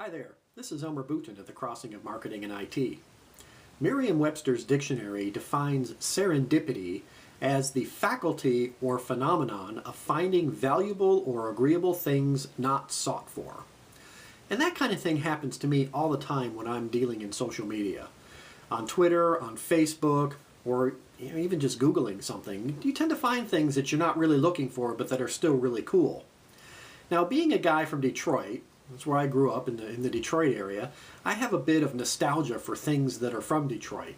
Hi there, this is Elmer Boutin at the Crossing of Marketing and IT. Merriam-Webster's dictionary defines serendipity as the faculty or phenomenon of finding valuable or agreeable things not sought for. And that kind of thing happens to me all the time when I'm dealing in social media. On Twitter, on Facebook, or even just Googling something, you tend to find things that you're not really looking for but that are still really cool. Now, being a guy from Detroit, that's where I grew up in the Detroit area, I have a bit of nostalgia for things that are from Detroit.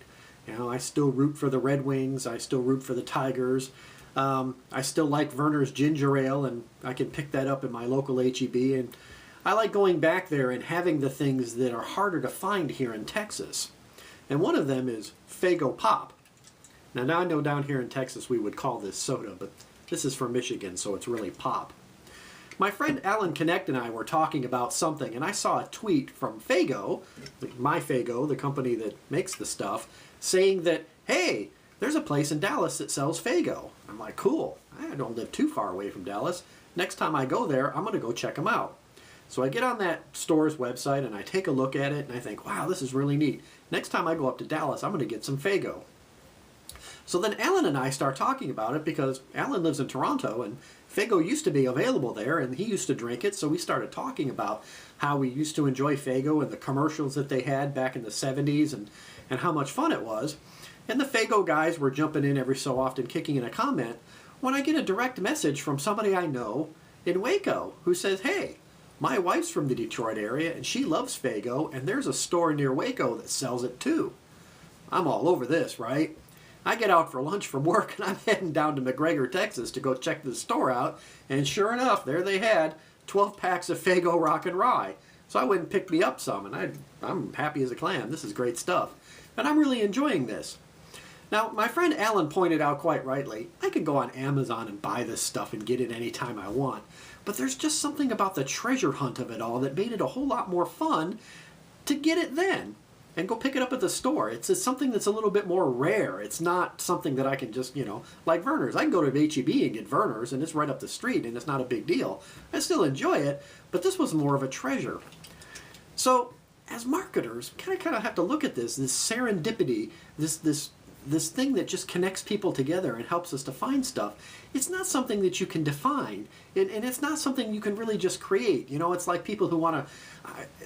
You know, I still root for the Red Wings, I still root for the Tigers, I still like Verner's Ginger Ale, and I can pick that up in my local H-E-B, and I like going back there and having the things that are harder to find here in Texas. And one of them is Faygo Pop. Now I know down here in Texas we would call this soda, but this is from Michigan, so it's really pop. My friend Alan Connect and I were talking about something, and I saw a tweet from Faygo, my Faygo, the company that makes the stuff, saying that, hey, there's a place in Dallas that sells Faygo. I'm like, cool. I don't live too far away from Dallas. Next time I go there, I'm going to go check them out. So I get on that store's website, and I take a look at it, and I think, wow, this is really neat. Next time I go up to Dallas, I'm going to get some Faygo. So then Alan and I start talking about it because Alan lives in Toronto and Faygo used to be available there and he used to drink it, so we started talking about how we used to enjoy Faygo and the commercials that they had back in the 70s and how much fun it was. And the Faygo guys were jumping in every so often, kicking in a comment, when I get a direct message from somebody I know in Waco who says, hey, my wife's from the Detroit area and she loves Faygo and there's a store near Waco that sells it too. I'm all over this, right? I get out for lunch from work and I'm heading down to McGregor, Texas to go check the store out, and sure enough, there they had 12 packs of Faygo Rock and Rye. So I went and picked me up some, and I'm happy as a clam. This is great stuff. And I'm really enjoying this. Now, my friend Alan pointed out quite rightly, I could go on Amazon and buy this stuff and get it anytime I want. But there's just something about the treasure hunt of it all that made it a whole lot more fun to get it then and go pick it up at the store. It's something that's a little bit more rare. It's not something that I can just, like Verner's. I can go to H-E-B and get Verner's, and it's right up the street, and it's not a big deal. I still enjoy it, but this was more of a treasure. So, as marketers, we kind of have to look at this serendipity, this thing that just connects people together and helps us to find stuff. It's not something that you can define, and it's not something you can really just create. You know, it's like people who want to,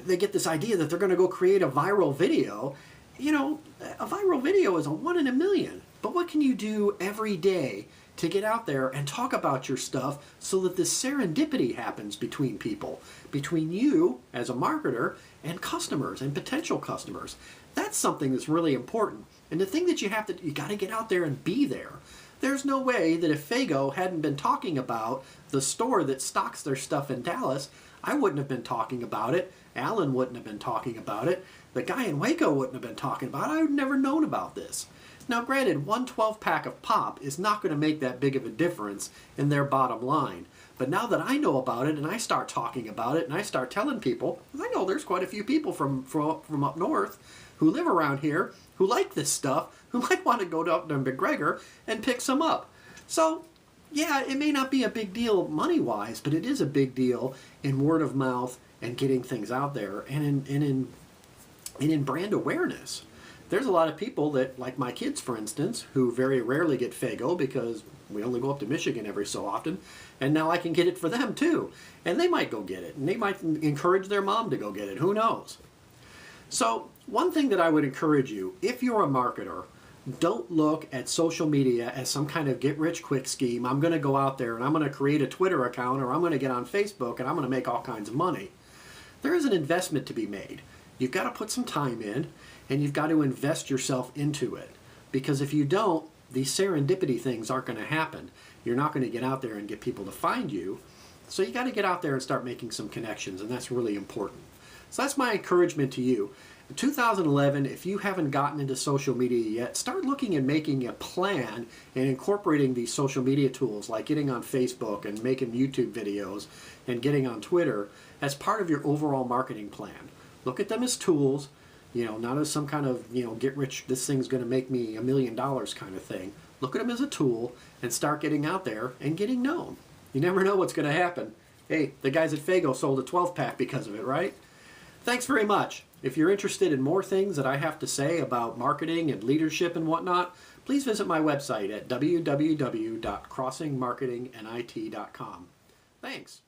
they get this idea that they're going to go create a viral video. You know, a viral video is a 1 in a million, but what can you do every day to get out there and talk about your stuff so that this serendipity happens between people, between you as a marketer and customers and potential customers? That's something that's really important. And the thing that you got to get out there and be there. There's no way that if Faygo hadn't been talking about the store that stocks their stuff in Dallas, I wouldn't have been talking about it. Alan wouldn't have been talking about it. The guy in Waco wouldn't have been talking about it. I would have never known about this. Now granted, one 12-pack of pop is not going to make that big of a difference in their bottom line. But now that I know about it and I start talking about it and I start telling people, I know there's quite a few people from up north who live around here who like this stuff, who might want to go up to McGregor and pick some up. So, yeah, it may not be a big deal money-wise, but it is a big deal in word of mouth and getting things out there and in brand awareness. There's a lot of people that, like my kids, for instance, who very rarely get Faygo because we only go up to Michigan every so often, and now I can get it for them too. And they might go get it, and they might encourage their mom to go get it. Who knows? So, one thing that I would encourage you, if you're a marketer, don't look at social media as some kind of get-rich-quick scheme. I'm going to go out there and I'm going to create a Twitter account, or I'm going to get on Facebook and I'm going to make all kinds of money. There is an investment to be made. You've got to put some time in, and you've got to invest yourself into it. Because if you don't, these serendipity things aren't going to happen. You're not going to get out there and get people to find you. So you got to get out there and start making some connections, and that's really important. So that's my encouragement to you. In 2011, if you haven't gotten into social media yet, start looking and making a plan and incorporating these social media tools like getting on Facebook and making YouTube videos and getting on Twitter as part of your overall marketing plan. Look at them as tools, not as some kind of, get rich, this thing's going to make me $1 million kind of thing. Look at them as a tool and start getting out there and getting known. You never know what's going to happen. Hey, the guys at Faygo sold a 12-pack because of it, right? Thanks very much. If you're interested in more things that I have to say about marketing and leadership and whatnot, please visit my website at www.crossingmarketingandit.com. Thanks.